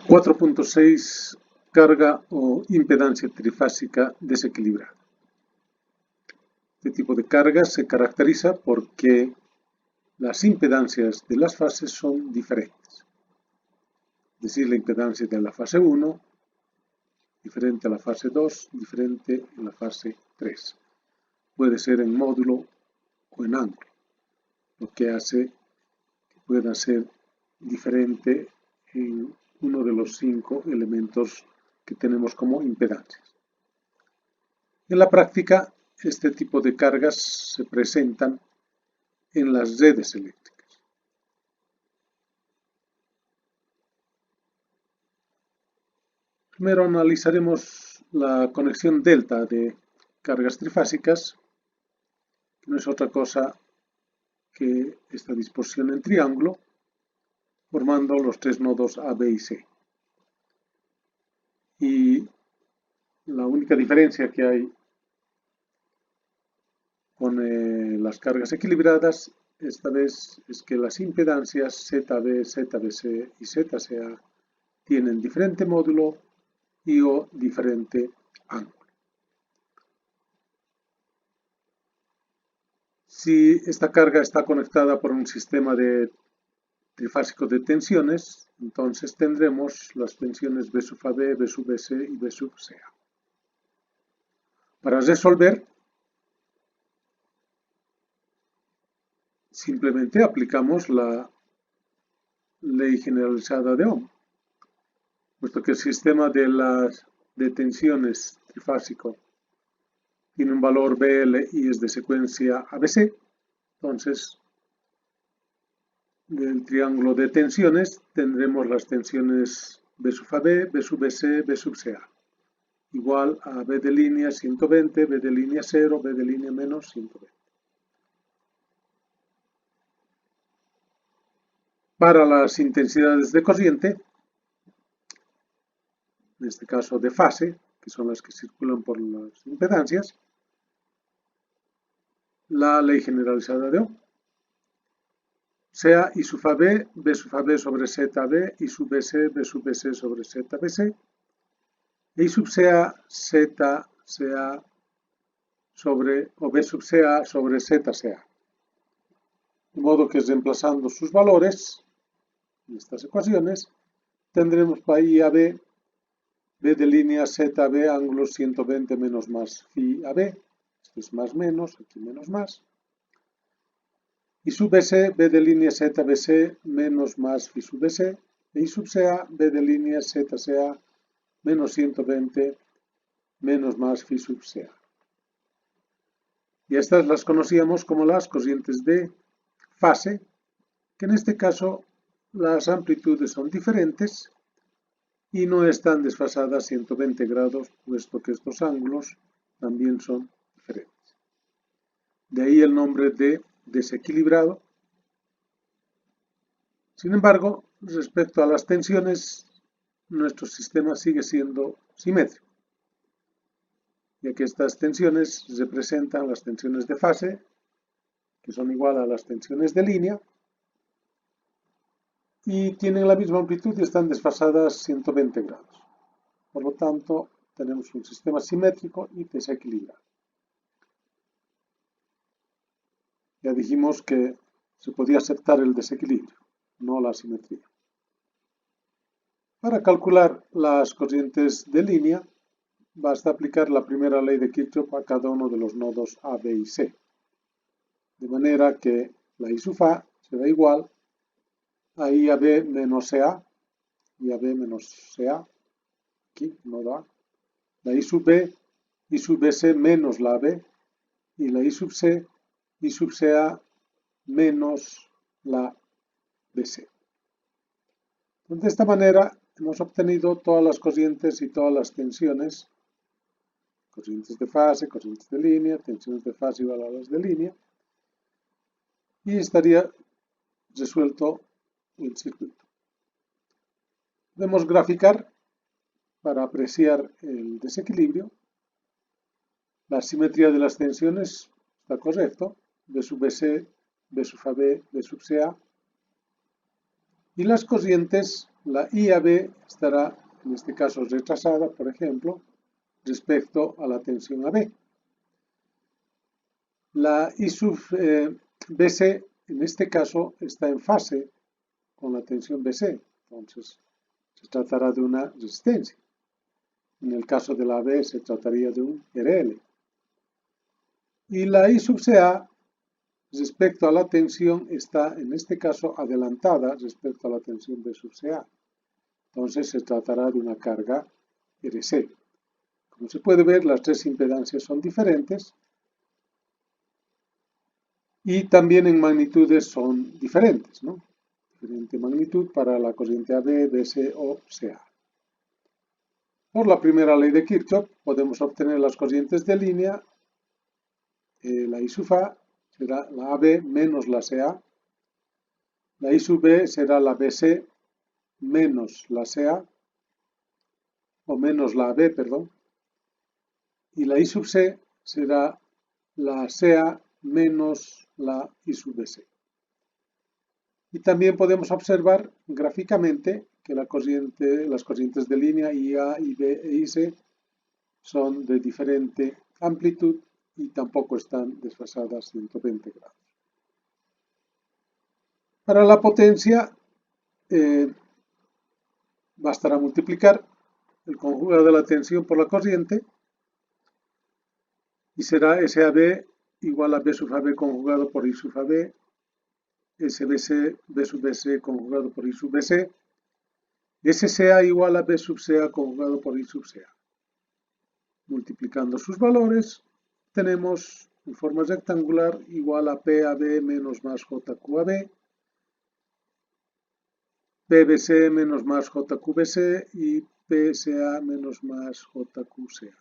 4.6 Carga o impedancia trifásica desequilibrada. Este tipo de carga se caracteriza porque las impedancias de las fases son diferentes. Es decir, la impedancia de la fase 1, diferente a la fase 2, diferente a la fase 3. Puede ser en módulo o en ángulo, lo que hace que pueda ser diferente en uno de los 5 elementos que tenemos como impedancias. En la práctica, este tipo de cargas se presentan en las redes eléctricas. Primero analizaremos la conexión delta de cargas trifásicas, que no es otra cosa que esta disposición en triángulo, formando los tres nodos A, B y C. Y la única diferencia que hay con las cargas equilibradas, esta vez es que las impedancias ZB, ZBC y ZCA tienen diferente módulo y o diferente ángulo. Si esta carga está conectada por un sistema trifásico de tensiones, entonces tendremos las tensiones B sub AB, B sub BC y B sub CA. Para resolver, simplemente aplicamos la ley generalizada de Ohm, puesto que el sistema de tensiones trifásico tiene un valor BL y es de secuencia ABC, entonces del triángulo de tensiones tendremos las tensiones B sub AB, B sub BC, B sub CA, igual a B de línea 120, B de línea 0, B de línea menos 120. Para las intensidades de corriente, en este caso de fase, que son las que circulan por las impedancias, la ley generalizada de Ohm, sea I sub AB, B sub AB sobre ZB, I sub BC, B sub BC sobre ZBC, e I sub CA, ZCA sobre, o B sub CA sobre ZCA. De modo que reemplazando sus valores, en estas ecuaciones, tendremos para I a B, B de línea ZB, ángulo 120 menos más phi AB, esto es más menos, aquí menos más. I sub BC, B de línea ZBC, menos más phi sub BC, e I sub CA, B de línea ZCA, menos 120, menos más phi sub CA. Y estas las conocíamos como las corrientes de fase, que en este caso las amplitudes son diferentes y no están desfasadas 120 grados, puesto que estos ángulos también son diferentes. De ahí el nombre de desequilibrado. Sin embargo, respecto a las tensiones, nuestro sistema sigue siendo simétrico, ya que estas tensiones representan las tensiones de fase, que son igual a las tensiones de línea, y tienen la misma amplitud y están desfasadas 120 grados. Por lo tanto, tenemos un sistema simétrico y desequilibrado. Ya dijimos que se podía aceptar el desequilibrio, no la simetría. Para calcular las corrientes de línea, basta aplicar la primera ley de Kirchhoff a cada uno de los nodos A, B y C. De manera que la I sub A será igual a I a B menos CA, I a B menos CA, aquí, nodo A, la I sub B, I sub BC menos la B, y la I sub C, I sub CA menos la BC. Entonces, de esta manera hemos obtenido todas las corrientes y todas las tensiones, corrientes de fase, corrientes de línea, tensiones de fase igual a las de línea, y estaría resuelto el circuito. Podemos graficar para apreciar el desequilibrio. La simetría de las tensiones está correcto, B sub BC, B sub AB, B sub CA, y las corrientes la I a B estará, en este caso, retrasada, por ejemplo, respecto a la tensión AB. La I sub BC, en este caso, está en fase con la tensión BC, entonces se tratará de una resistencia. En el caso de la AB se trataría de un RL. Y la I sub CA, respecto a la tensión, está en este caso adelantada respecto a la tensión B sub CA. Entonces se tratará de una carga RC. Como se puede ver, las tres impedancias son diferentes y también en magnitudes son diferentes, ¿no? Diferente magnitud para la corriente AB, BC o CA. Por la primera ley de Kirchhoff podemos obtener las corrientes de línea. La I sub A será la AB menos la CA. La I sub B será la BC menos la CA, o menos la AB, perdón. Y la I sub C será la CA menos la I sub BC. Y también podemos observar gráficamente que las corrientes de línea IA, IB e IC son de diferente amplitud y tampoco están desfasadas 120 grados. Para la potencia, bastará multiplicar el conjugado de la tensión por la corriente y será SAB igual a B sub AB conjugado por I sub AB, SBC, B sub BC conjugado por I sub BC, SCA igual a B sub CA conjugado por I sub CA. Multiplicando sus valores, tenemos en forma rectangular igual a PAB menos más JQAB, PBC menos más JQBC y PSA menos más JQCA.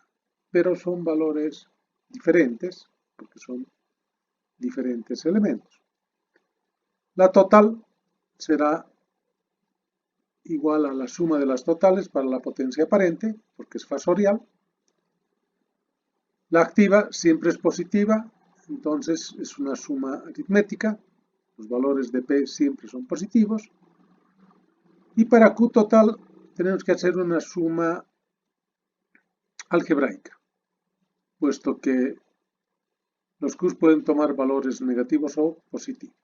Pero son valores diferentes, porque son diferentes elementos. La total será igual a la suma de las totales para la potencia aparente, porque es fasorial. La activa siempre es positiva, entonces es una suma aritmética. Los valores de P siempre son positivos. Y para Q total tenemos que hacer una suma algebraica, puesto que los Qs pueden tomar valores negativos o positivos.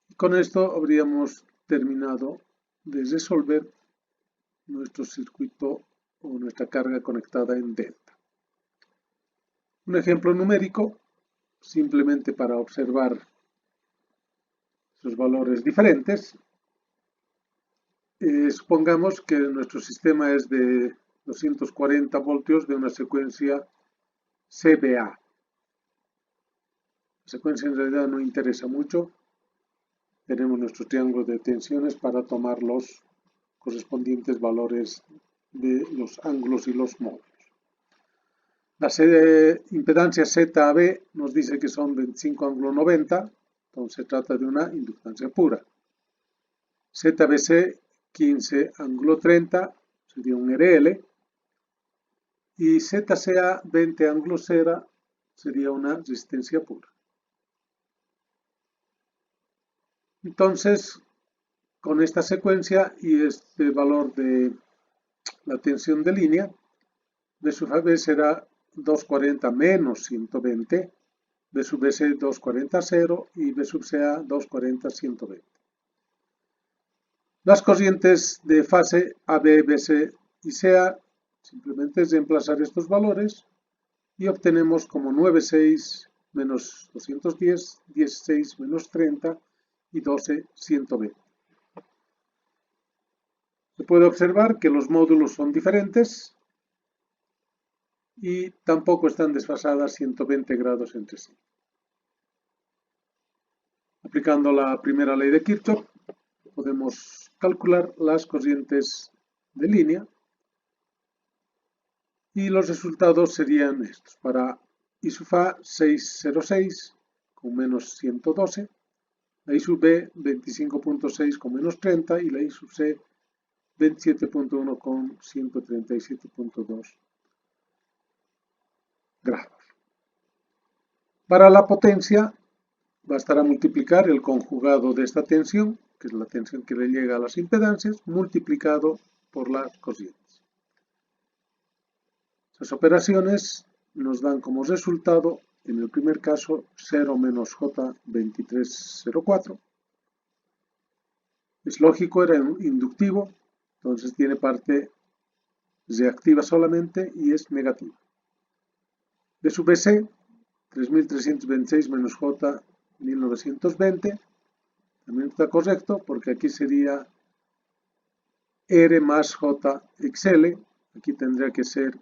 Y con esto habríamos terminado de resolver nuestro circuito o nuestra carga conectada en delta. Un ejemplo numérico, simplemente para observar esos valores diferentes. Supongamos que nuestro sistema es de 240 voltios de una secuencia CBA. La secuencia en realidad no interesa mucho. Tenemos nuestro triángulo de tensiones para tomar los correspondientes valores de los ángulos y los módulos. La impedancia ZAB nos dice que son 25 ángulo 90, entonces se trata de una inductancia pura. ZBC 15 ángulo 30 sería un RL y ZCA 20 ángulo 0 sería una resistencia pura. Entonces, con esta secuencia y este valor de la tensión de línea, B sub AB será 240 menos 120, B sub BC 240 0 y B sub CA 240 120. Las corrientes de fase AB, BC y CA, simplemente es reemplazar estos valores y obtenemos como 9,6 menos 210, 16 menos 30 y 12, 120. Se puede observar que los módulos son diferentes y tampoco están desfasadas 120 grados entre sí. Aplicando la primera ley de Kirchhoff, podemos calcular las corrientes de línea y los resultados serían estos. Para I sub A 606 con menos 112, la I sub B 25.6 con menos 30 y la I sub C 27.1 con 137.2 grados. Para la potencia bastará multiplicar el conjugado de esta tensión, que es la tensión que le llega a las impedancias, multiplicado por las corrientes. Esas operaciones nos dan como resultado, en el primer caso, 0 menos J2304. Es lógico, era inductivo, entonces tiene parte reactiva solamente y es negativa. B sub BC, 3326 menos J 1920, también está correcto porque aquí sería R más J XL, aquí tendría que ser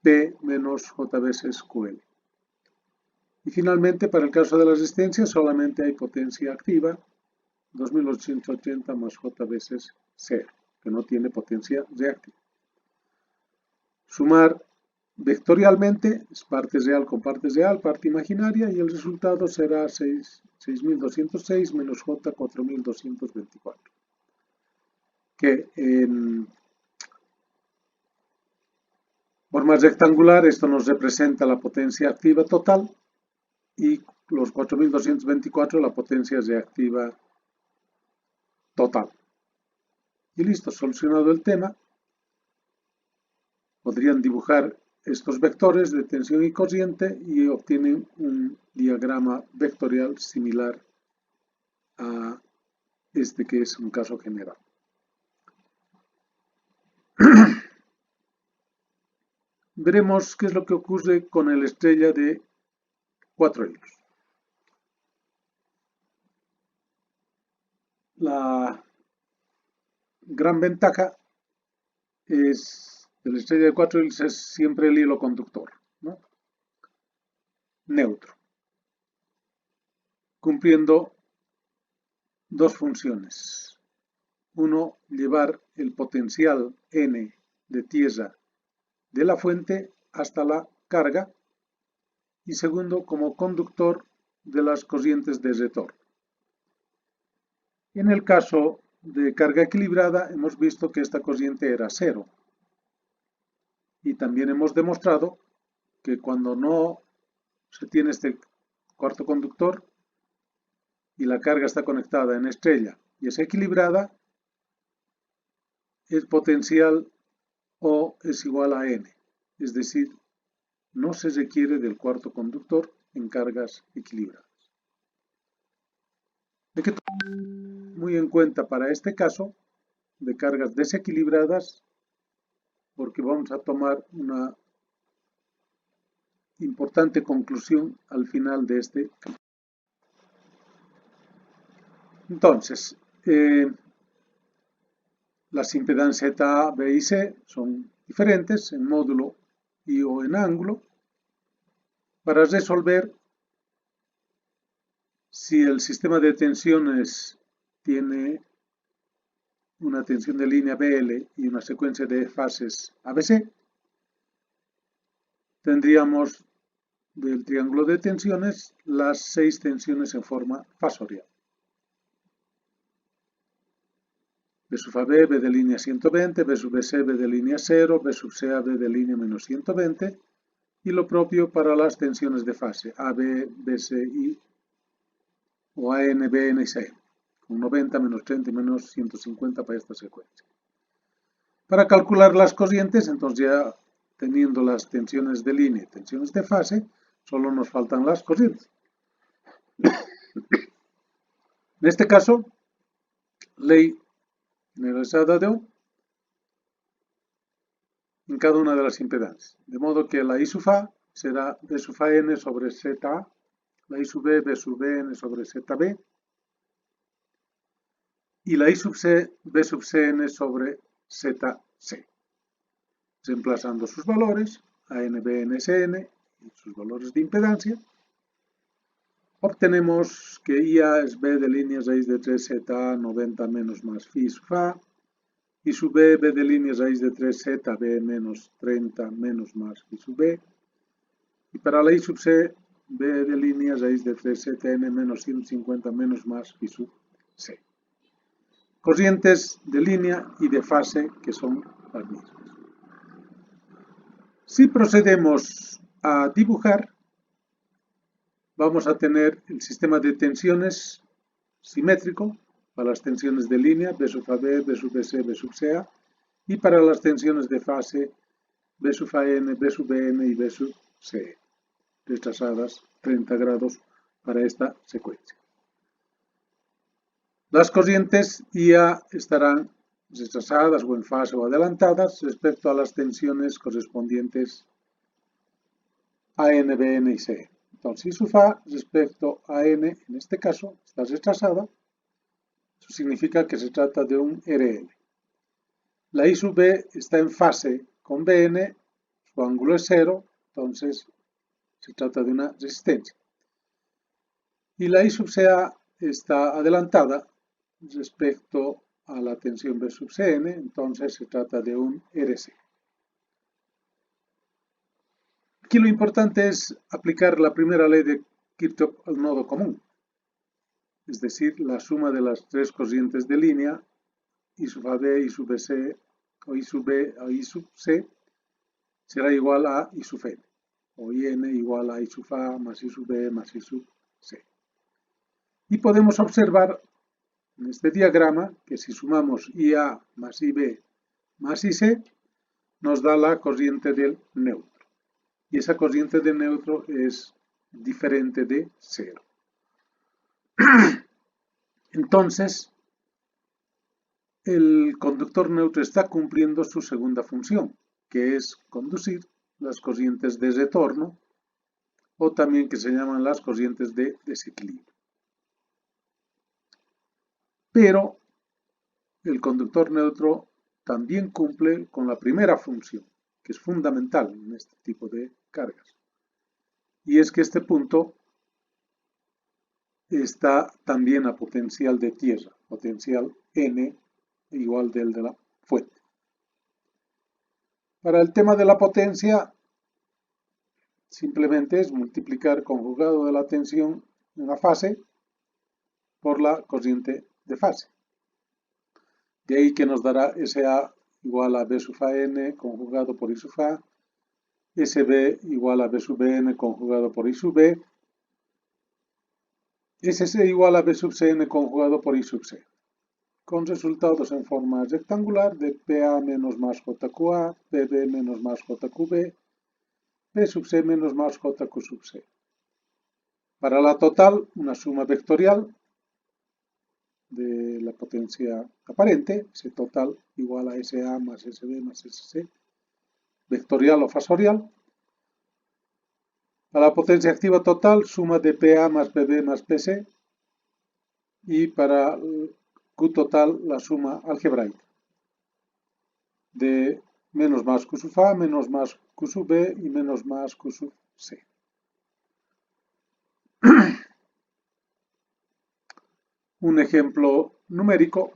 P menos J veces QL. Y finalmente, para el caso de la resistencia, solamente hay potencia activa, 2880 más J veces 0, que no tiene potencia reactiva. Sumar vectorialmente es parte real con parte real, parte imaginaria, y el resultado será 6206 menos J 4224. Que en forma rectangular esto nos representa la potencia activa total y los 4224 la potencia reactiva total. Y listo, solucionado el tema. Podrían dibujar estos vectores de tensión y corriente y obtienen un diagrama vectorial similar a este que es un caso general. Veremos qué es lo que ocurre con el estrella de 4 hilos. La gran ventaja es de la estrella de 4 hilos es siempre el hilo conductor, ¿no? Neutro, cumpliendo dos funciones. Uno, llevar el potencial N de tierra de la fuente hasta la carga, y segundo, como conductor de las corrientes de retorno. En el caso de carga equilibrada hemos visto que esta corriente era cero, y también hemos demostrado que cuando no se tiene este cuarto conductor y la carga está conectada en estrella y es equilibrada, el potencial O es igual a N, es decir, no se requiere del cuarto conductor en cargas equilibradas. Hay que tomar muy en cuenta para este caso de cargas desequilibradas, porque vamos a tomar una importante conclusión al final de este capítulo. Entonces, las impedancias eta A, B y C son diferentes en módulo y o en ángulo. Para resolver si el sistema de tensiones tiene una tensión de línea BL y una secuencia de fases ABC, tendríamos del triángulo de tensiones las 6 tensiones en forma fasorial. B sub AB, B de línea 120, B sub BC, B de línea 0, B sub CA, B de línea menos 120, y lo propio para las tensiones de fase AB, BCI o AN, BN y C, con 90, menos 30 y menos 150 para esta secuencia. Para calcular las corrientes, entonces ya teniendo las tensiones de línea y tensiones de fase, solo nos faltan las corrientes. En este caso, ley generalizada de Ohm en cada una de las impedancias. De modo que la I sub A será B sub AN sobre ZA, la I sub B sub BN sobre ZB, y la I sub C, B sub CN sobre ZC. Reemplazando sus valores, AN, BN, SN, y sus valores de impedancia, obtenemos que IA es B de línea raíz de 3 ZA 90 menos más phi sub A, y sub B, B de línea raíz de 3 ZB menos 30 menos más phi sub B, y para la I sub C, B de línea raíz de 3 ZN menos 150 menos más phi sub C. Corrientes de línea y de fase que son las mismas. Si procedemos a dibujar, vamos a tener el sistema de tensiones simétrico para las tensiones de línea, B sub AB, B sub BC, B sub CA, y para las tensiones de fase, B sub AN, B sub BN y B sub CE, retrasadas 30 grados para esta secuencia. Las corrientes IA estarán retrasadas o en fase o adelantadas respecto a las tensiones correspondientes a N, BN y CE. Entonces, I sub A respecto a N, en este caso, está retrasada. Eso significa que se trata de un RL. La I sub B está en fase con BN, su ángulo es 0, entonces se trata de una resistencia. Y la I sub CA está adelantada respecto a la tensión B sub Cn, entonces se trata de un RC. Aquí lo importante es aplicar la primera ley de Kirchhoff al nodo común, es decir, la suma de las tres corrientes de línea, I sub AB, I sub BC, o I sub B o I sub C, será igual a I sub N, o IN igual a I sub A más I sub B más I sub C. Y podemos observar en este diagrama que si sumamos IA más IB más IC, nos da la corriente del neutro. Y esa corriente del neutro es diferente de 0. Entonces, el conductor neutro está cumpliendo su segunda función, que es conducir las corrientes de retorno, o también que se llaman las corrientes de desequilibrio. Pero el conductor neutro también cumple con la primera función, que es fundamental en este tipo de cargas. Y es que este punto está también a potencial de tierra, potencial N igual del de la fuente. Para el tema de la potencia, simplemente es multiplicar conjugado de la tensión en la fase por la corriente de fase. De ahí que nos dará SA igual a B sub AN conjugado por I sub A, SB igual a B sub BN conjugado por I sub B, SC igual a B sub CN conjugado por I sub C, con resultados en forma rectangular de PA menos más JQA, PB menos más JQB, B sub C menos más JQ sub C. Para la total, una suma vectorial de la potencia aparente, ese total igual a SA más SB más SC, vectorial o fasorial. Para la potencia activa total, suma de PA más PB más PC, y para Q total, la suma algebraica de menos más Q sub A, menos más Q sub B y menos más Q sub C. Un ejemplo numérico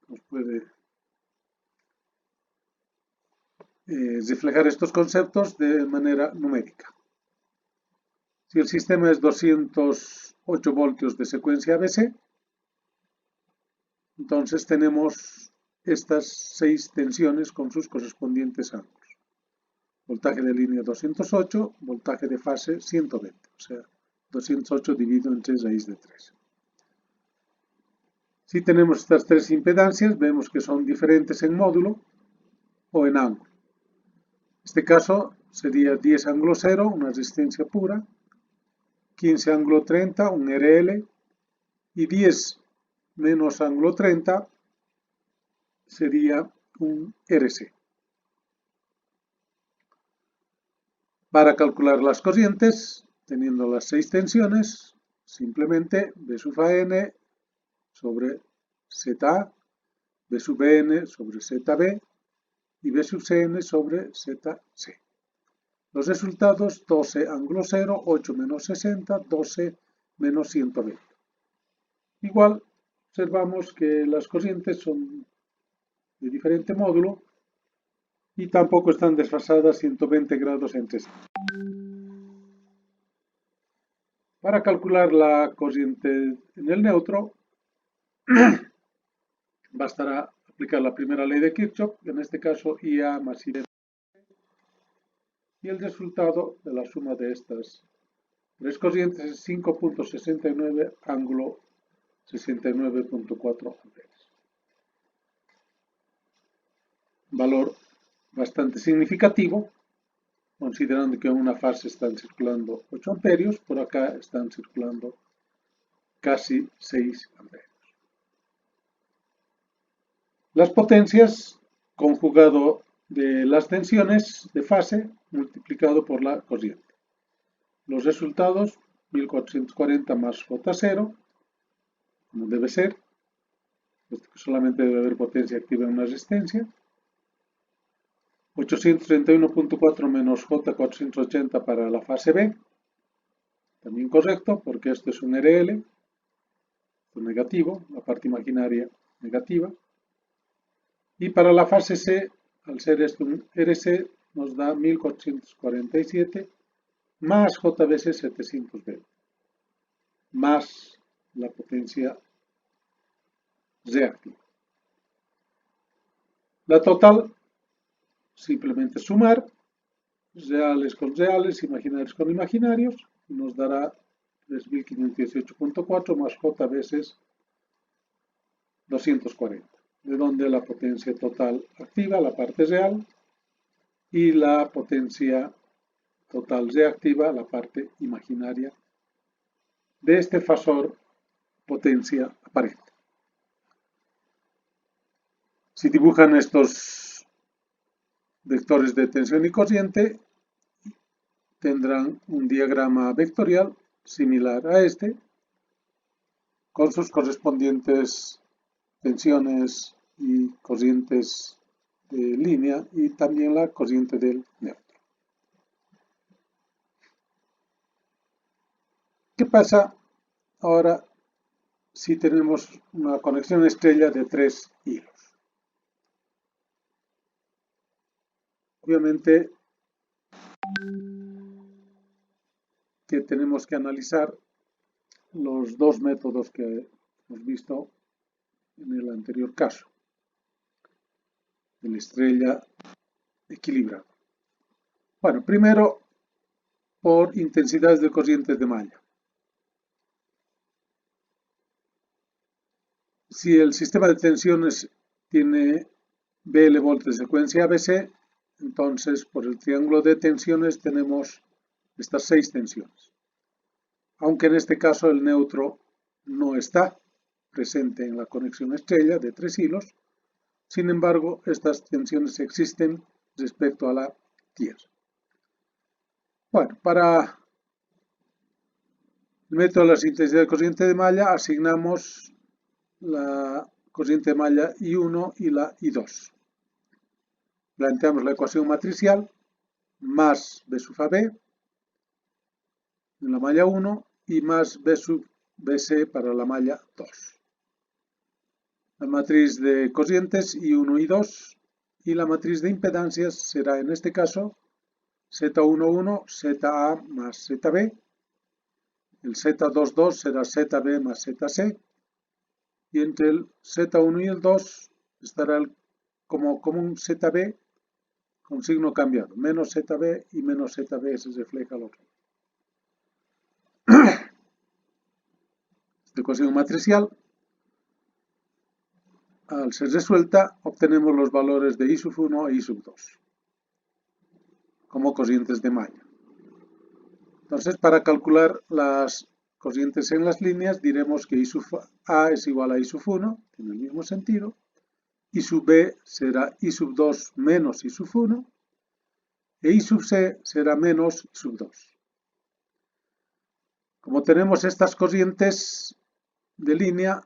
nos puede reflejar estos conceptos de manera numérica. Si el sistema es 208 voltios de secuencia ABC, entonces tenemos estas 6 tensiones con sus correspondientes ángulos. Voltaje de línea 208, voltaje de fase 120, o sea, 208 dividido entre raíz de 3. Si tenemos estas tres impedancias, vemos que son diferentes en módulo o en ángulo. En este caso sería 10 ángulo 0, una resistencia pura, 15 ángulo 30, un RL, y 10 menos ángulo 30 sería un RC. Para calcular las corrientes, teniendo las 6 tensiones, simplemente B sub AN sobre ZA, B sub BN sobre ZB y B sub CN sobre ZC. Los resultados, 12 ángulo 0, 8 menos 60, 12 menos 120. Igual, observamos que las corrientes son de diferente módulo y tampoco están desfasadas 120 grados entre sí. Para calcular la corriente en el neutro, bastará aplicar la primera ley de Kirchhoff, en este caso IA más IB, y el resultado de la suma de estas tres corrientes es 5.69 ángulo 69.4 amperes. Valor bastante significativo, considerando que en una fase están circulando 8 amperios, por acá están circulando casi 6 amperios. Las potencias conjugado de las tensiones de fase multiplicado por la corriente. Los resultados, 1440 más J0, como debe ser, puesto que solamente debe haber potencia activa en una resistencia. 831.4 menos J480 para la fase B, también correcto, porque esto es un RL, esto es negativo, la parte imaginaria negativa. Y para la fase C, al ser esto un RC, nos da 1447 más JBC 720, más la potencia reactiva. La total, simplemente sumar reales con reales, imaginarios con imaginarios, y nos dará 3518.4 más J veces 240, de donde la potencia total activa, la parte real, y la potencia total reactiva, la parte imaginaria, de este fasor potencia aparente. Si dibujan estos vectores de tensión y corriente, tendrán un diagrama vectorial similar a este, con sus correspondientes tensiones y corrientes de línea y también la corriente del neutro. ¿Qué pasa ahora si tenemos una conexión estrella de 3 hilos? Obviamente que tenemos que analizar los dos métodos que hemos visto en el anterior caso, de la estrella equilibrada. Bueno, primero por intensidades de corrientes de malla. Si el sistema de tensiones tiene BL voltios de secuencia ABC, entonces por el triángulo de tensiones tenemos estas 6 tensiones. Aunque en este caso el neutro no está presente en la conexión estrella de 3 hilos, sin embargo estas tensiones existen respecto a la Tierra. Bueno, para el método de las intensidades de corriente de malla asignamos la corriente de malla I1 y la I2. Planteamos la ecuación matricial más B sub AB en la malla 1 y más B sub BC para la malla 2. La matriz de corrientes I1 y 2 y la matriz de impedancias será en este caso Z11 ZA más ZB, el Z22 será ZB más ZC y entre el Z1 y el 2 estará como común ZB con signo cambiado, menos ZB y menos ZB se refleja al otro. Esta ecuación matricial, al ser resuelta, obtenemos los valores de I sub 1 e I sub 2 como corrientes de malla. Entonces, para calcular las corrientes en las líneas, diremos que I sub A es igual a I sub 1, tiene el mismo sentido. I sub B será I sub 2 menos I sub 1. E I sub C será menos I sub 2. Como tenemos estas corrientes de línea,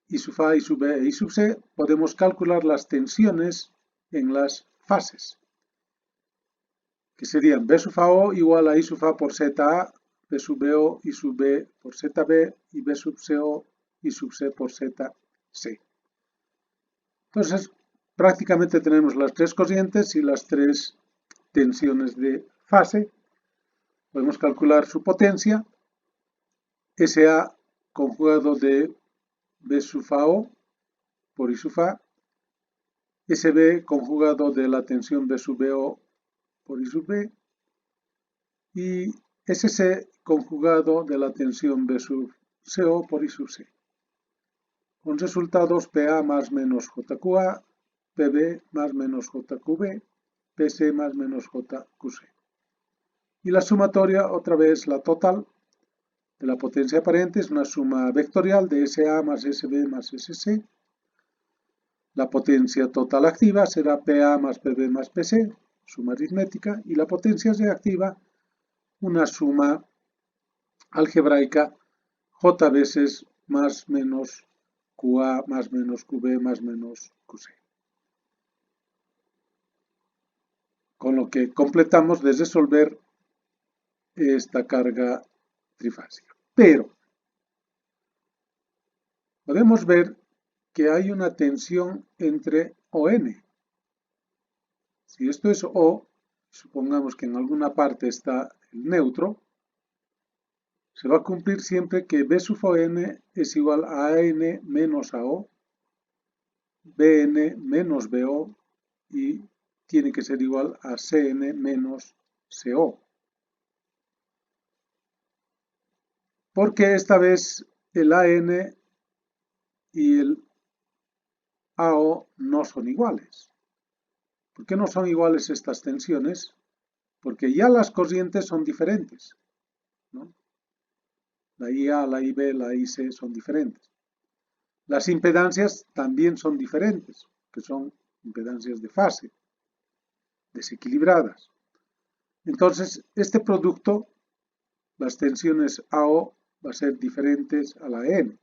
I sub A, I sub B e I sub C, podemos calcular las tensiones en las fases, que serían B sub AO igual a I sub A por ZA, B sub BO, I sub B por ZB y B sub CO, I sub C por ZC. Entonces, prácticamente tenemos las 3 corrientes y las 3 tensiones de fase. Podemos calcular su potencia, SA conjugado de B sub AO por I sub A, SB conjugado de la tensión B sub BO por I sub B y SC conjugado de la tensión B sub CO por I sub C, con resultados PA más menos JQA, PB más menos JQB, PC más menos JQC. Y la sumatoria, otra vez la total de la potencia aparente, es una suma vectorial de SA más SB más SC. La potencia total activa será PA más PB más PC, suma aritmética, y la potencia reactiva, una suma algebraica J veces más menos QA más menos QB más menos QC. Con lo que completamos de resolver esta carga trifásica. Pero podemos ver que hay una tensión entre ON. Si esto es O, supongamos que en alguna parte está el neutro, se va a cumplir siempre que B sub ON es igual a AN menos AO, BN menos BO y tiene que ser igual a CN menos CO. Porque esta vez el AN y el AO no son iguales. ¿Por qué no son iguales estas tensiones? Porque ya las corrientes son diferentes, ¿no? La IA, la IB, la IC son diferentes. Las impedancias también son diferentes, que son impedancias de fase, desequilibradas. Entonces, este producto, las tensiones AO, va a ser diferentes a la N.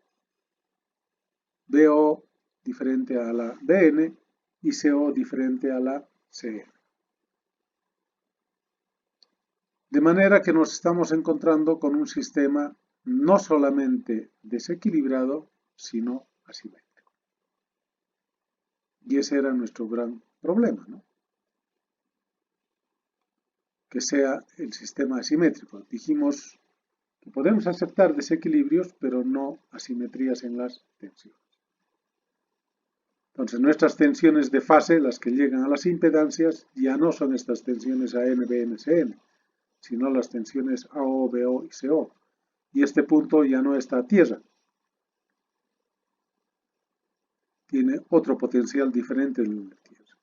BO diferente a la BN y CO diferente a la CN. De manera que nos estamos encontrando con un sistema no solamente desequilibrado, sino asimétrico. Y ese era nuestro gran problema, ¿no? Que sea el sistema asimétrico. Dijimos que podemos aceptar desequilibrios, pero no asimetrías en las tensiones. Entonces, nuestras tensiones de fase, las que llegan a las impedancias, ya no son estas tensiones AN, BN, CN, sino las tensiones AO, BO y CO. Y este punto ya no está a tierra. Tiene otro potencial diferente del de tierra.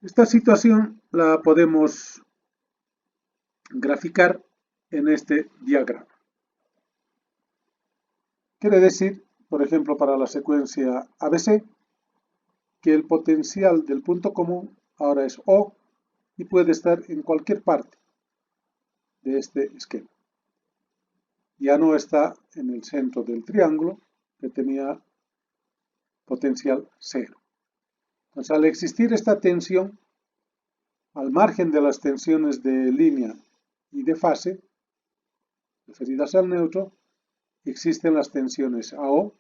Esta situación la podemos graficar en este diagrama. Quiere decir, por ejemplo, para la secuencia ABC, que el potencial del punto común ahora es O y puede estar en cualquier parte de este esquema. Ya no está en el centro del triángulo, que tenía potencial 0. Entonces, al existir esta tensión, al margen de las tensiones de línea y de fase, referidas al neutro, existen las tensiones AO,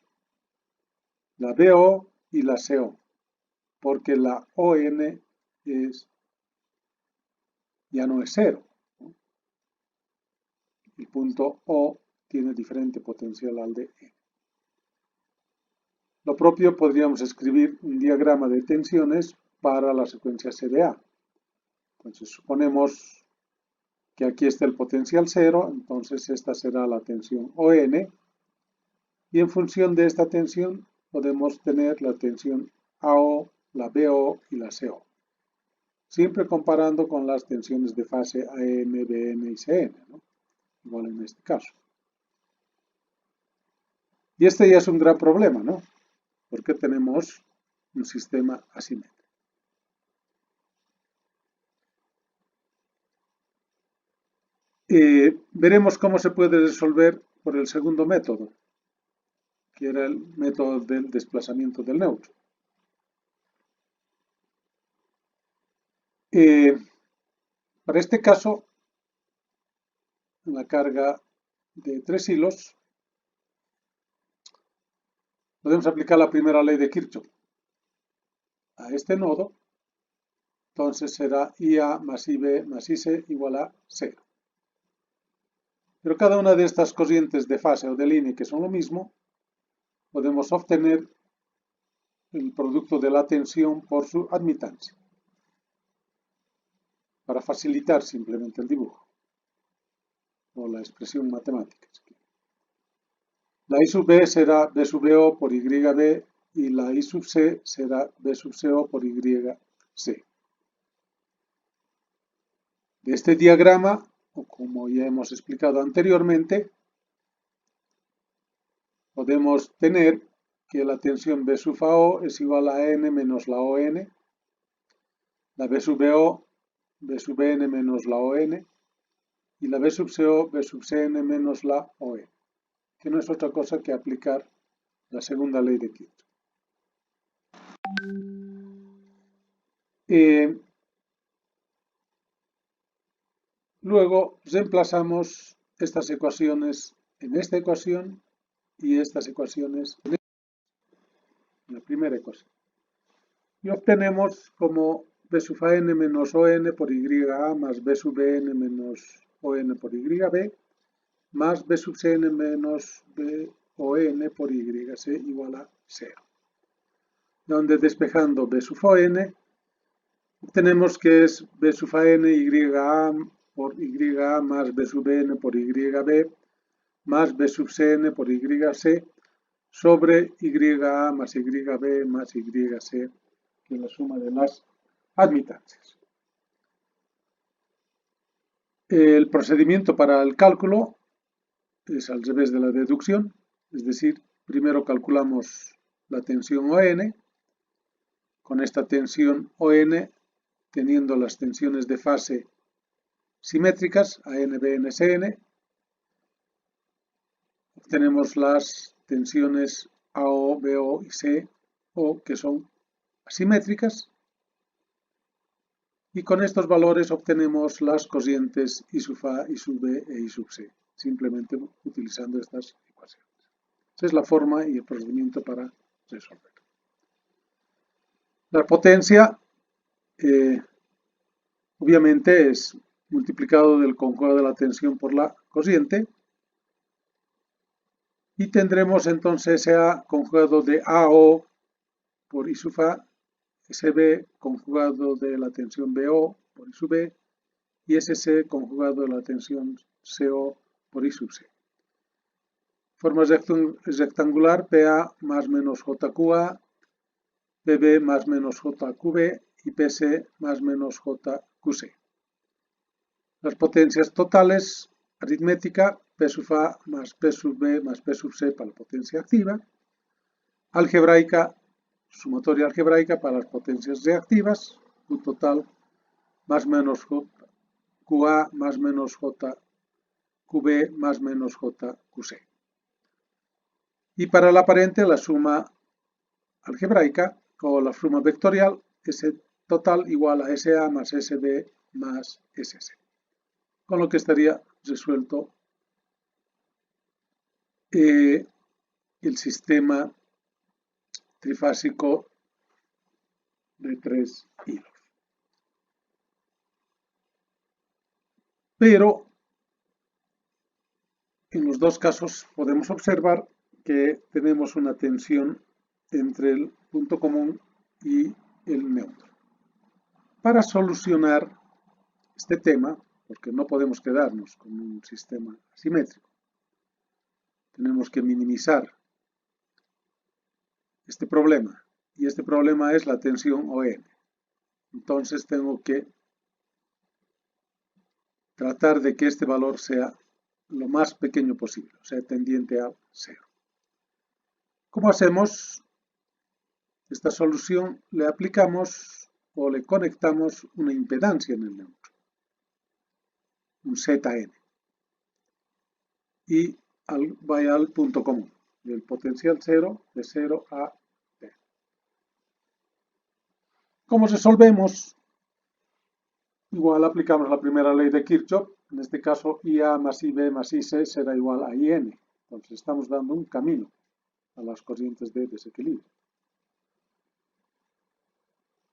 la BO y la CO, porque la ON ya no es 0. ¿No? El punto O tiene diferente potencial al de N. Lo propio podríamos escribir un diagrama de tensiones para la secuencia CDA. Entonces suponemos que aquí está el potencial 0, entonces esta será la tensión ON, y en función de esta tensión podemos tener la tensión AO, la BO y la CO. Siempre comparando con las tensiones de fase AM, BN y CN, ¿no? Igual en este caso. Y este ya es un gran problema, ¿no? Porque tenemos un sistema asimétrico. Veremos cómo se puede resolver por el segundo método, que era el método del desplazamiento del neutro. Para este caso, en la carga de 3 hilos, podemos aplicar la primera ley de Kirchhoff a este nodo. Entonces será IA más IB más IC igual a 0. Pero cada una de estas corrientes de fase o de línea, que son lo mismo, podemos obtener el producto de la tensión por su admitancia. para facilitar simplemente el dibujo o la expresión matemática. La I sub B será B sub BO por YB y la I sub C será B sub CO por YC. De este diagrama, o como ya hemos explicado anteriormente, podemos tener que la tensión B sub AO es igual a N menos la ON, la B sub BO, B sub N menos la ON, y la B sub CO, B sub CN menos la ON, que no es otra cosa que aplicar la segunda ley de Kirchhoff. Luego reemplazamos estas ecuaciones en esta ecuación y estas ecuaciones en la primera ecuación. Y obtenemos como B sub AN menos ON por YA más B sub BN menos ON por YB más B sub CN menos BON por YC igual a 0. Donde despejando B sub ON obtenemos que es B sub AN YA por YA más B sub BN por YB más B sub CN por YC sobre YA más YB más YC, que es la suma de las admitancias. El procedimiento para el cálculo es al revés de la deducción, es decir, primero calculamos la tensión ON, con esta tensión ON teniendo las tensiones de fase simétricas, AN, BN, CN, obtenemos las tensiones AO, BO y CO, que son asimétricas, y con estos valores obtenemos las cocientes I sub A, I sub B e I sub C, simplemente utilizando estas ecuaciones. Esa es la forma y el procedimiento para resolver. La potencia, obviamente, es multiplicado del conjugado de la tensión por la cociente, y tendremos entonces SA conjugado de AO por I sub A, SB conjugado de la tensión BO por I sub B y SC conjugado de la tensión CO por I sub C. Forma rectangular PA más menos JQA, PB más menos JQB y PC más menos JQC. Las potencias totales, aritmética, P sub A más P sub B más P sub C para la potencia activa, algebraica, sumatoria algebraica para las potencias reactivas, Q total más menos JQA más menos JQB más menos JQC. Y para la aparente, la suma algebraica o la suma vectorial, S total igual a SA más SB más SC. Con lo que estaría resuelto el sistema trifásico de 3 hilos. Pero en los dos casos podemos observar que tenemos una tensión entre el punto común y el neutro. Para solucionar este tema, porque no podemos quedarnos con un sistema asimétrico, tenemos que minimizar este problema, y este problema es la tensión ON. Entonces tengo que tratar de que este valor sea lo más pequeño posible, o sea, tendiente a 0. ¿Cómo hacemos esta solución? Le aplicamos o le conectamos una impedancia en el neutro, un ZN, y vaya al punto común, del potencial 0, de 0 a T. ¿Cómo resolvemos? Igual aplicamos la primera ley de Kirchhoff, en este caso IA más IB más IC será igual a IN. Entonces estamos dando un camino a las corrientes de desequilibrio.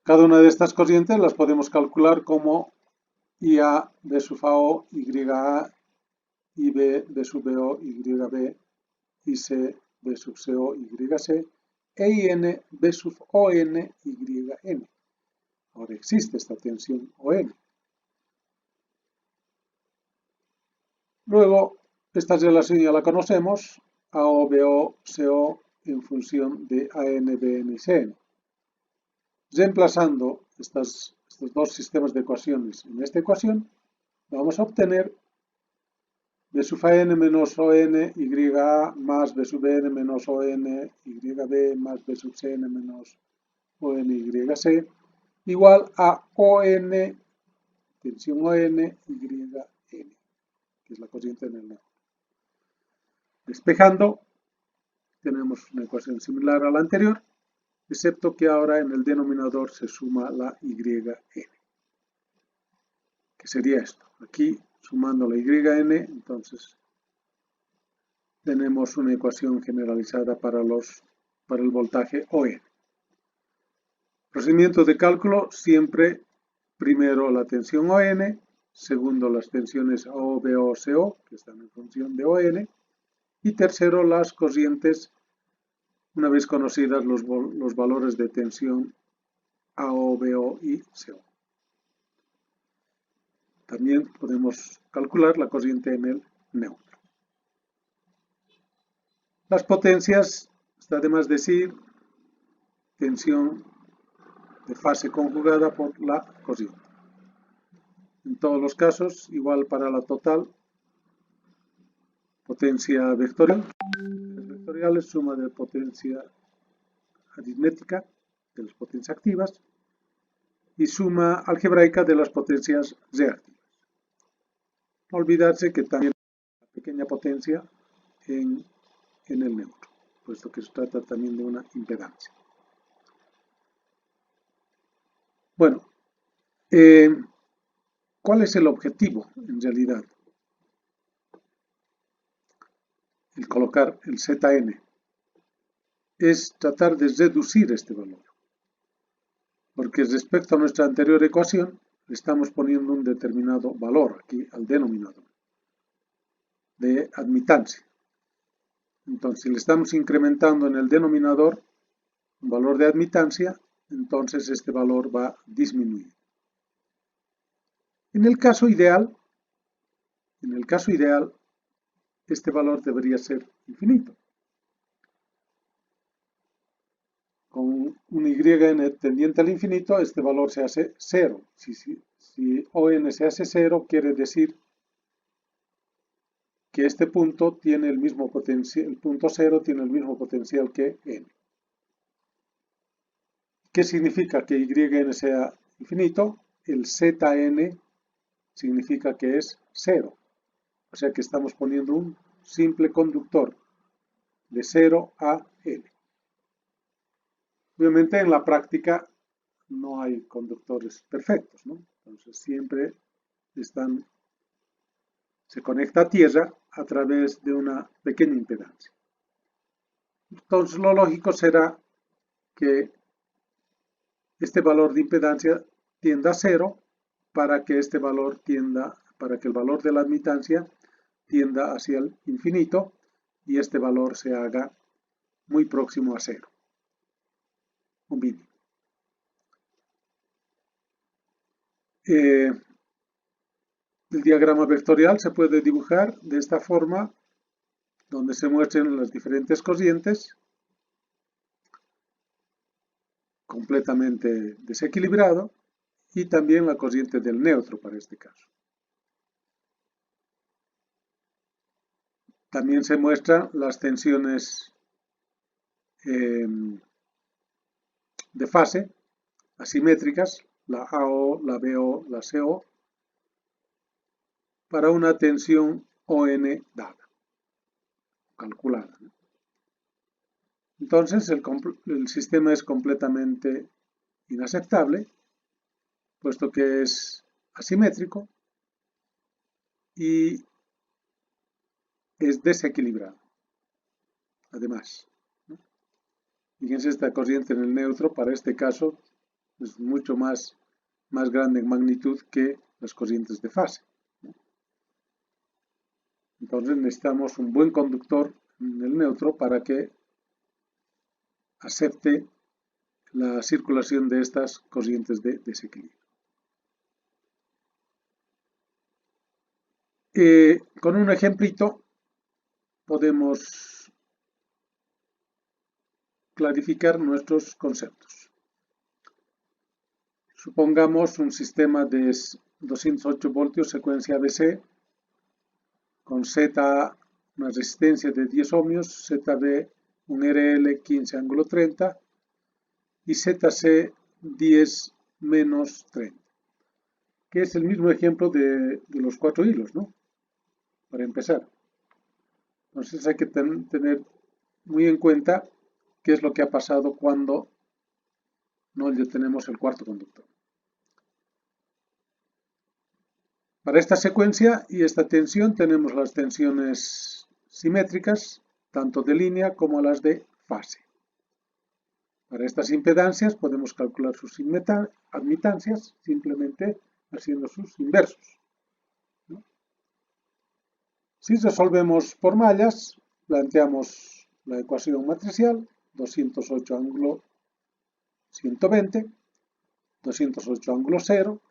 Cada una de estas corrientes las podemos calcular como IA B sub AO YA, IB B sub BO YB, IC B sub CO YC e IN B sub ON YN. Ahora existe esta tensión ON. Luego, esta relación ya la conocemos, AO, BO, CO en función de AN, BN y CN. Reemplazando estos dos sistemas de ecuaciones en esta ecuación, vamos a obtener B sub n menos ON YA más B sub n menos ON YB más B sub CN menos ON YC igual a ON, tensión ON YN, que es la corriente en el neutro. Despejando, tenemos una ecuación similar a la anterior, excepto que ahora en el denominador se suma la YN, que sería esto. Aquí, sumando la YN, entonces tenemos una ecuación generalizada para el voltaje ON. Procedimiento de cálculo, siempre primero la tensión ON, segundo las tensiones AO, BO, CO, que están en función de ON, y tercero las corrientes, una vez conocidas los valores de tensión AO, BO y CO. También podemos calcular la corriente en el neutro. Las potencias, está de más decir, tensión de fase conjugada por la corriente. En todos los casos, igual para la total, potencia vectorial, suma de potencia aritmética de las potencias activas y suma algebraica de las potencias reactivas. No olvidarse que también hay una pequeña potencia en el neutro, puesto que se trata también de una impedancia. Bueno, ¿cuál es el objetivo en realidad? El colocar el Zn es tratar de reducir este valor, porque respecto a nuestra anterior ecuación le estamos poniendo un determinado valor aquí al denominador de admitancia. Entonces, si le estamos incrementando en el denominador un valor de admitancia, entonces este valor va a disminuir. En el caso ideal, este valor debería ser infinito. Con un YN tendiente al infinito, este valor se hace 0. Si ON se hace 0, quiere decir que este punto tiene el mismo potencial, el punto 0 tiene el mismo potencial que n. ¿Qué significa que YN sea infinito? El Zn significa que es 0. O sea que estamos poniendo un simple conductor de 0 a n. Obviamente en la práctica no hay conductores perfectos, ¿no? Entonces siempre se conecta a tierra a través de una pequeña impedancia. Entonces lo lógico será que este valor de impedancia tienda a 0 para que el valor de la admitancia tienda hacia el infinito y este valor se haga muy próximo a 0, un mínimo. El diagrama vectorial se puede dibujar de esta forma, donde se muestran las diferentes corrientes completamente desequilibrado y también la corriente del neutro para este caso. También se muestran las tensiones de fase asimétricas, la AO, la BO, la CO, para una tensión ON dada, calculada. Entonces el sistema es completamente inaceptable, puesto que es asimétrico y es desequilibrado, además. Fíjense, esta corriente en el neutro, para este caso, es mucho más grande en magnitud que las corrientes de fase. Entonces necesitamos un buen conductor en el neutro para que acepte la circulación de estas corrientes de desequilibrio. Con un ejemplito podemos clarificar nuestros conceptos. Supongamos un sistema de 208 voltios secuencia ABC con ZA una resistencia de 10 ohmios, ZB un RL 15 ángulo 30 y ZC 10 menos 30, que es el mismo ejemplo de los 4 hilos, ¿no? Para empezar. Entonces hay que tener muy en cuenta qué es lo que ha pasado cuando no tenemos el cuarto conductor. Para esta secuencia y esta tensión tenemos las tensiones simétricas, tanto de línea como las de fase. Para estas impedancias podemos calcular sus admitancias simplemente haciendo sus inversos, ¿no? Si resolvemos por mallas, planteamos la ecuación matricial, 208 ángulo 120, 208 ángulo 0,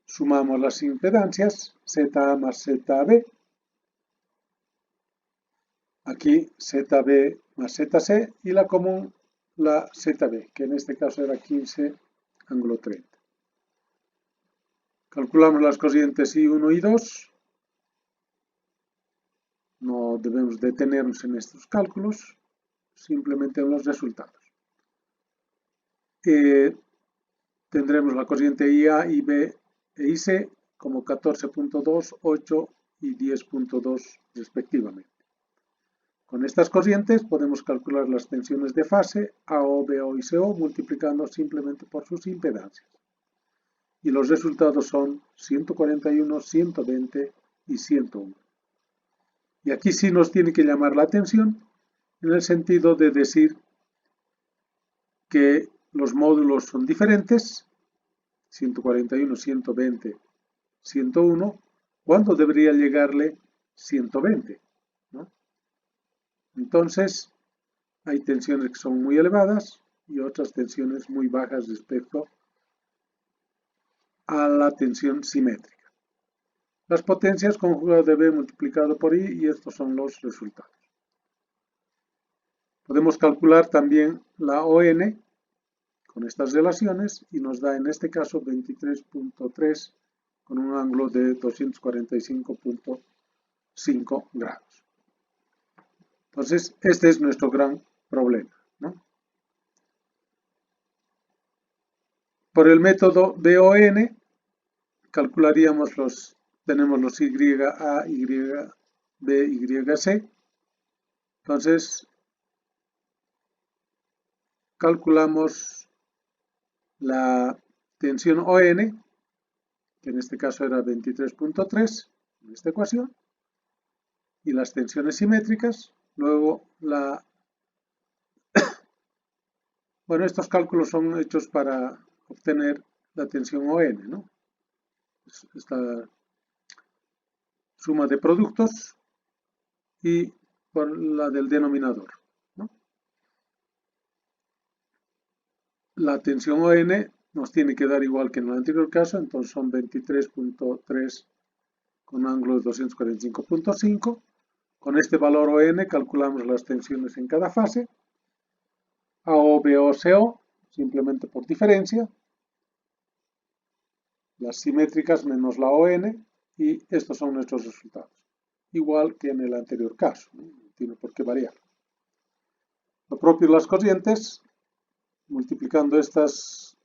sumamos las impedancias, ZA más ZB, aquí ZB más ZC y la común, la ZB, que en este caso era 15 ángulo 30. Calculamos las corrientes I1 y 2. No debemos detenernos en estos cálculos, simplemente en los resultados. Tendremos la corriente IA, IB e IC como 14.2, 8 y 10.2 respectivamente. Con estas corrientes podemos calcular las tensiones de fase AO, BO y CO multiplicando simplemente por sus impedancias. Y los resultados son 141, 120 y 101. Y aquí sí nos tiene que llamar la atención en el sentido de decir que los módulos son diferentes, 141, 120, 101, ¿cuándo debería llegarle 120? ¿No? Entonces, hay tensiones que son muy elevadas y otras tensiones muy bajas respecto a la tensión simétrica. Las potencias conjugadas de B multiplicado por I y estos son los resultados. Podemos calcular también la ON con estas relaciones y nos da en este caso 23.3 con un ángulo de 245.5 grados. Entonces, este es nuestro gran problema, ¿no? Por el método BON, calcularíamos tenemos los YA, YB, YC. Entonces, calculamos la tensión ON, que en este caso era 23.3, en esta ecuación, y las tensiones simétricas. Luego, bueno, estos cálculos son hechos para obtener la tensión ON, ¿no? Esta suma de productos y por la del denominador, ¿no? La tensión ON nos tiene que dar igual que en el anterior caso, entonces son 23.3 con ángulo de 245.5. Con este valor ON calculamos las tensiones en cada fase. AO, BO, CO, simplemente por diferencia. Las simétricas menos la ON, y estos son nuestros resultados. Igual que en el anterior caso, no tiene por qué variar. Lo propio las corrientes, multiplicando estas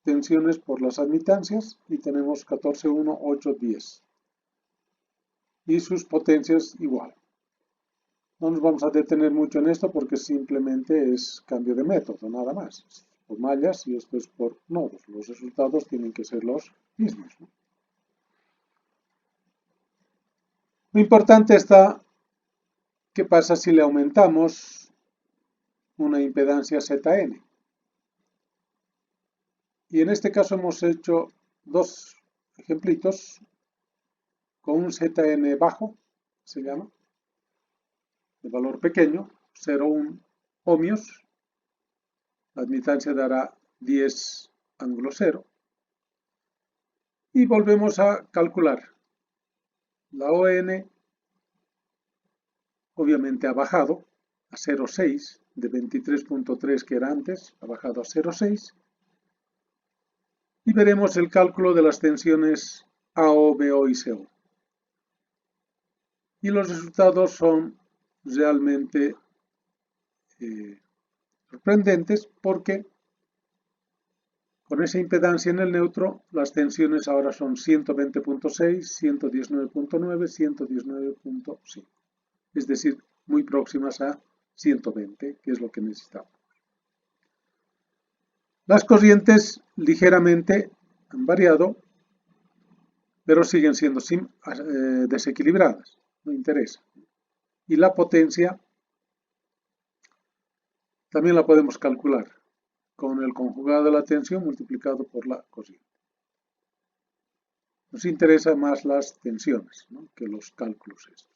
tensiones por las admitancias, y tenemos 14, 1, 8, 10. Y sus potencias igual. No nos vamos a detener mucho en esto porque simplemente es cambio de método, nada más. Por mallas y esto es por nodos. Los resultados tienen que ser los mismos, ¿no? Lo importante está qué pasa si le aumentamos una impedancia Zn. Y en este caso hemos hecho dos ejemplitos con un Zn bajo, se llama, de valor pequeño, 0,1 ohmios. La admitancia dará 10 ángulo 0. Y volvemos a calcular La ON obviamente ha bajado a 0,6, de 23.3 que era antes, ha bajado a 0,6. Y veremos el cálculo de las tensiones AO, BO y CO. Y los resultados son realmente sorprendentes porque con esa impedancia en el neutro, las tensiones ahora son 120.6, 119.9, 119.5. Es decir, muy próximas a 120, que es lo que necesitamos. Las corrientes ligeramente han variado, pero siguen siendo desequilibradas, no interesa. Y la potencia también la podemos calcular con el conjugado de la tensión multiplicado por la corriente. Nos interesan más las tensiones, ¿no?, que los cálculos estos.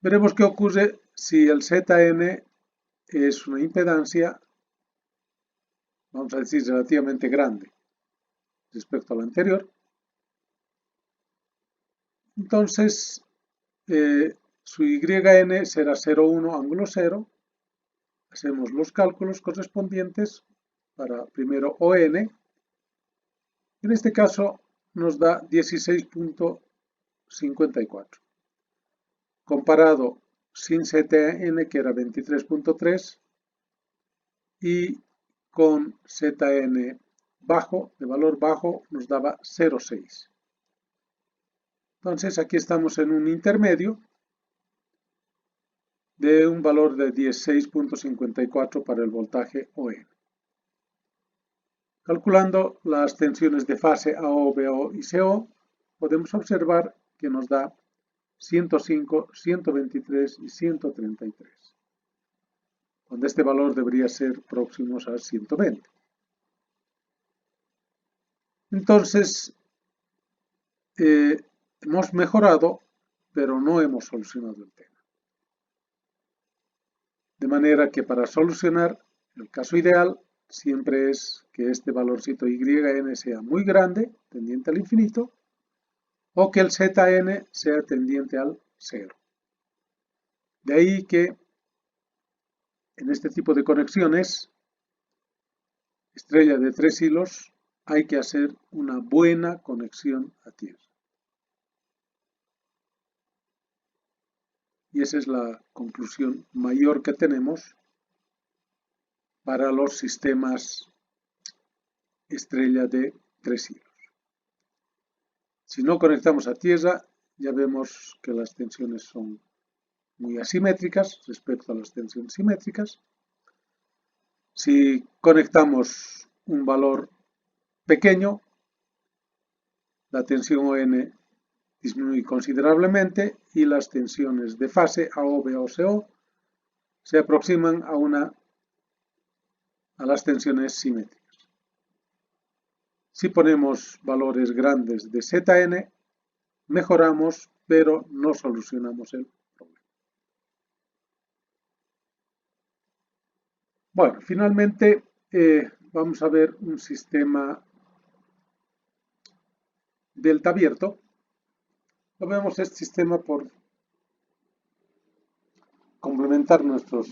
Veremos qué ocurre si el Zn es una impedancia, vamos a decir, relativamente grande respecto a la anterior. Entonces, su Yn será 0,1 ángulo 0. Hacemos los cálculos correspondientes para primero ON. En este caso nos da 16.54. Comparado sin Zn, que era 23.3, y con Zn bajo, de valor bajo, nos daba 0,6. Entonces aquí estamos en un intermedio de un valor de 16.54 para el voltaje ON. Calculando las tensiones de fase AO, BO y CO, podemos observar que nos da 105, 123 y 133, donde este valor debería ser próximos a 120. Entonces, hemos mejorado, pero no hemos solucionado el tema. De manera que para solucionar, el caso ideal siempre es que este valorcito Yn sea muy grande, tendiente al infinito, o que el Zn sea tendiente al 0. De ahí que en este tipo de conexiones, estrella de 3 hilos, hay que hacer una buena conexión a tierra. Y esa es la conclusión mayor que tenemos para los sistemas estrella de 3 hilos. Si no conectamos a tierra, ya vemos que las tensiones son muy asimétricas respecto a las tensiones simétricas. Si conectamos un valor pequeño, la tensión ON disminuye considerablemente y las tensiones de fase AO, BO, CO se aproximan a las tensiones simétricas. Si ponemos valores grandes de Zn, mejoramos, pero no solucionamos el problema. Bueno, finalmente vamos a ver un sistema delta abierto. Lo vemos este sistema por complementar nuestros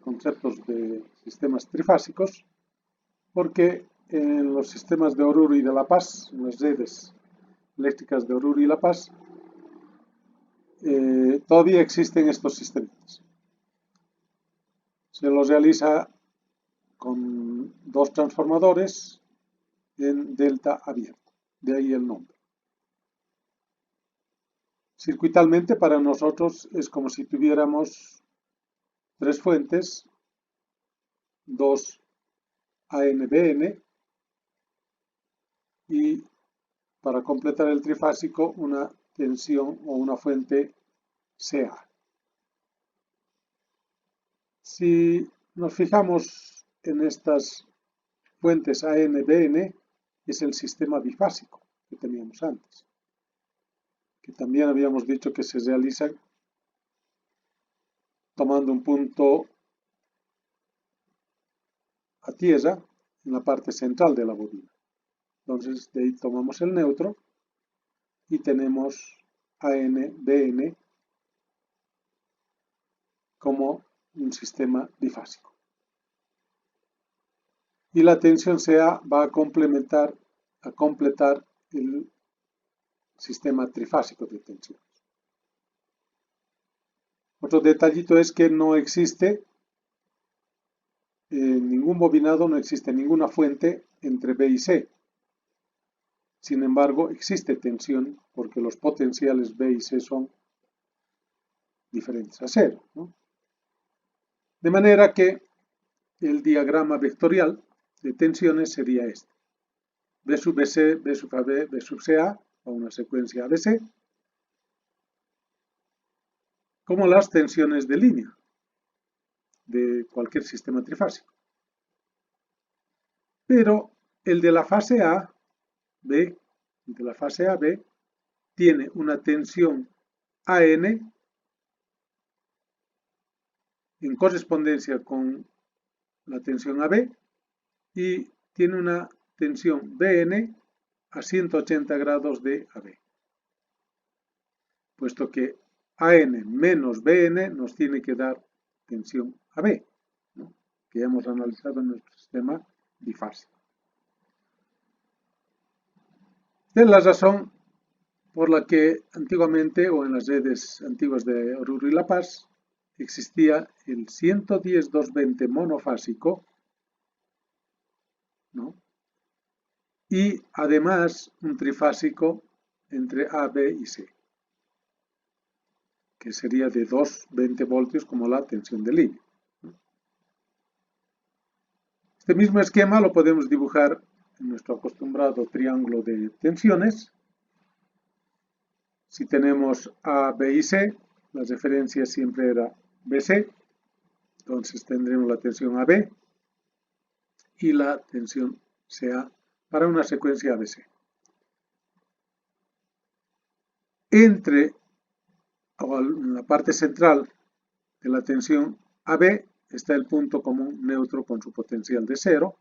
conceptos de sistemas trifásicos, porque en los sistemas de Oruro y de La Paz, en las redes eléctricas de Oruro y La Paz, todavía existen estos sistemas. Se los realiza con 2 transformadores en delta abierto, de ahí el nombre. Circuitalmente para nosotros es como si tuviéramos 3 fuentes, 2 ANBN y para completar el trifásico una tensión o una fuente CA. Si nos fijamos en estas fuentes ANBN, es el sistema bifásico que teníamos antes, que también habíamos dicho que se realizan tomando un punto a tierra en la parte central de la bobina. Entonces de ahí tomamos el neutro y tenemos AN-BN como un sistema bifásico. Y la tensión CA va a completar el sistema trifásico de tensiones. Otro detallito es que no existe ningún bobinado, no existe ninguna fuente entre B y C. Sin embargo, existe tensión porque los potenciales B y C son diferentes a cero, ¿no? De manera que el diagrama vectorial de tensiones sería este. B sub BC, B sub AB, B sub CA, o una secuencia ABC, como las tensiones de línea de cualquier sistema trifásico. Pero el de la fase A, B, de la fase AB, tiene una tensión AN en correspondencia con la tensión AB y tiene una tensión BN a 180 grados de AB, puesto que AN menos BN nos tiene que dar tensión AB, ¿no?, que ya hemos analizado en nuestro sistema bifásico. Esta es la razón por la que antiguamente, o en las redes antiguas de Oruro y La Paz, existía el 110-220 monofásico, ¿no?, y además un trifásico entre A, B y C, que sería de 220 voltios como la tensión de línea. Este mismo esquema lo podemos dibujar en nuestro acostumbrado triángulo de tensiones. Si tenemos A, B y C, la referencia siempre era BC, entonces tendremos la tensión AB y la tensión CA para una secuencia ABC. En la parte central de la tensión AB está el punto común neutro con su potencial de 0,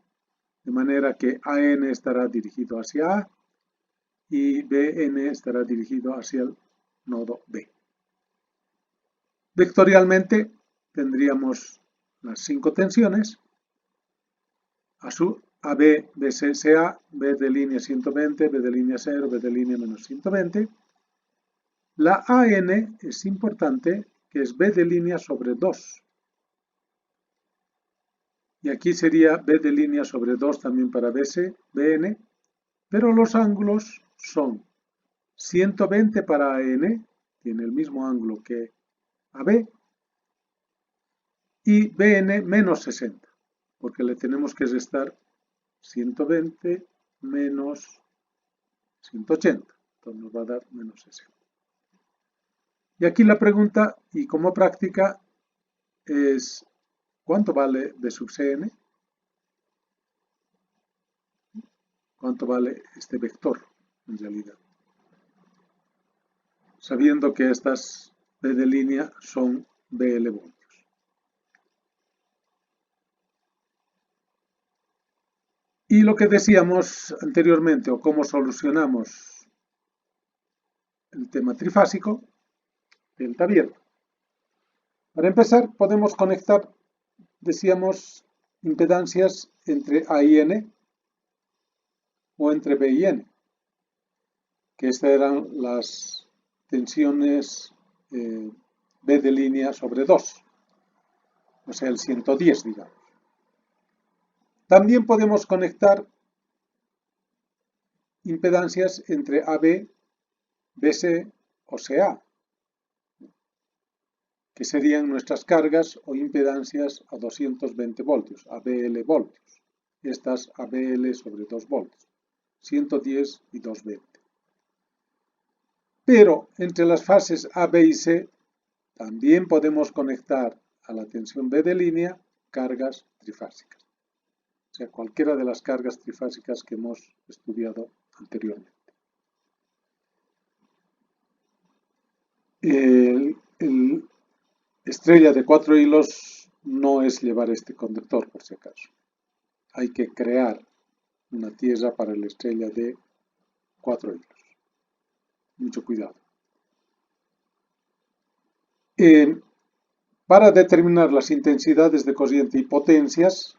de manera que AN estará dirigido hacia A y BN estará dirigido hacia el nodo B. Vectorialmente tendríamos las 5 tensiones, AB, BC, CA, B de línea 120, B de línea 0, B de línea menos 120. La AN es importante, que es B de línea sobre 2. Y aquí sería B de línea sobre 2 también para BC, BN, pero los ángulos son 120 para AN, tiene el mismo ángulo que AB, y BN menos 60, porque le tenemos que restar 120 menos 180, entonces nos va a dar menos 60. Y aquí la pregunta, y como práctica, es ¿cuánto vale B sub Cn? ¿Cuánto vale este vector en realidad? Sabiendo que estas B de línea son BL voltios. Y lo que decíamos anteriormente, o cómo solucionamos el tema trifásico, delta abierto. Para empezar, podemos conectar, decíamos, impedancias entre A y N o entre B y N, que estas eran las tensiones B de línea sobre 2, o sea, el 110, digamos. También podemos conectar impedancias entre AB, BC o CA, que serían nuestras cargas o impedancias a 220 voltios, ABL voltios. Estas ABL sobre 2 voltios, 110 y 220. Pero entre las fases A, B y C también podemos conectar a la tensión B de línea cargas trifásicas. O sea, cualquiera de las cargas trifásicas que hemos estudiado anteriormente. El estrella de 4 hilos no es llevar este conductor, por si acaso. Hay que crear una tierra para la estrella de 4 hilos. Mucho cuidado. Para determinar las intensidades de corriente y potencias,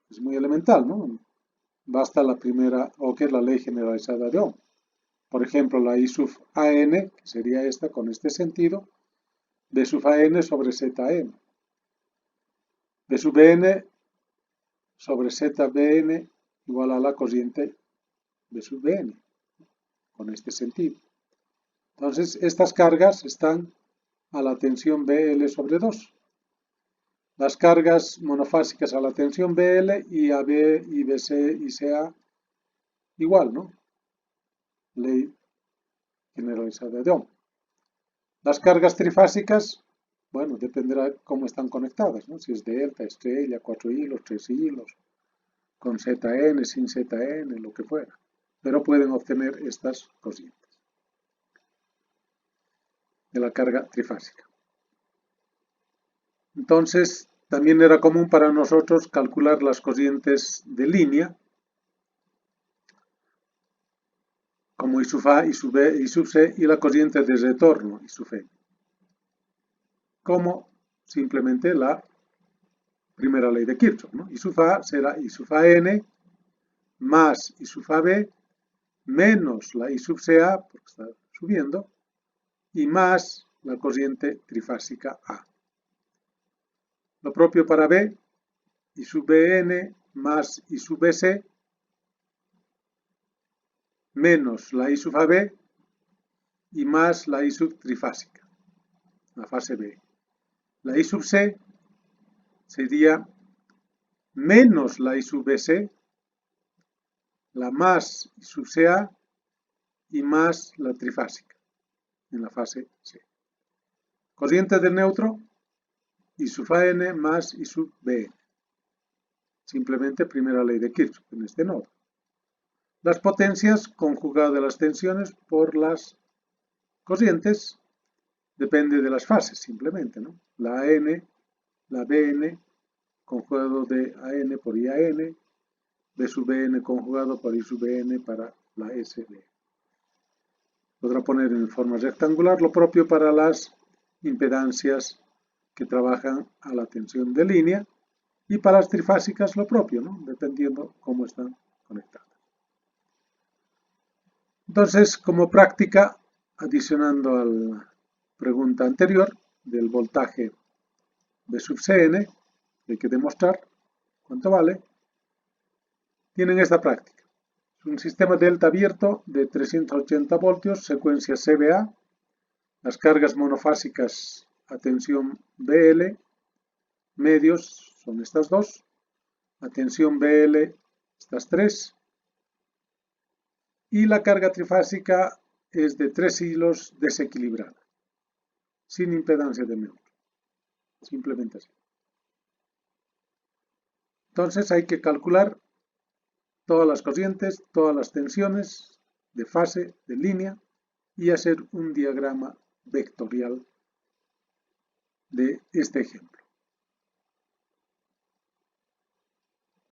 es muy elemental, ¿no? Basta la primera, o que es la ley generalizada de Ohm. Por ejemplo, la I sub AN, que sería esta con este sentido, B sub AN sobre ZN. B sub BN sobre ZBN igual a la corriente B sub BN, con este sentido. Entonces, estas cargas están a la tensión BL sobre 2. Las cargas monofásicas a la tensión BL y AB y BC y CA igual, ¿no? Ley generalizada de Ohm. Las cargas trifásicas, bueno, dependerá cómo están conectadas, ¿no? Si es delta, estrella, 4 hilos, 3 hilos, con ZN, sin ZN, lo que fuera. Pero pueden obtener estas corrientes de la carga trifásica. Entonces, también era común para nosotros calcular las corrientes de línea, como I sub A, I sub B, I sub C, y la corriente de retorno, I sub N, como simplemente la primera ley de Kirchhoff, ¿no? I sub A será I sub AN más I sub AB menos la I sub CA, porque está subiendo, y más la corriente trifásica A. Lo propio para B, I sub BN más I sub BC menos la I sub AB y más la I sub trifásica, la fase B. La I sub C sería menos la I sub BC, la más I sub CA y más la trifásica en la fase C. Corriente del neutro, I sub AN más I sub BN. Simplemente primera ley de Kirchhoff en este nodo. Las potencias conjugadas de las tensiones por las corrientes depende de las fases simplemente, ¿no? La AN, la BN conjugado de AN por IAN, B sub BN conjugado por I sub BN para la SB. Podrá poner en forma rectangular lo propio para las impedancias que trabajan a la tensión de línea y para las trifásicas lo propio, ¿no? Dependiendo cómo están conectadas. Entonces, como práctica, adicionando a la pregunta anterior del voltaje B sub Cn, que hay que demostrar cuánto vale, tienen esta práctica. Es un sistema delta abierto de 380 voltios, secuencia CBA, las cargas monofásicas a tensión BL, medios son estas dos, a tensión BL estas tres, y la carga trifásica es de 3 hilos desequilibrada, sin impedancia de neutro, simplemente así. Entonces hay que calcular todas las corrientes, todas las tensiones de fase, de línea, y hacer un diagrama vectorial de este ejemplo.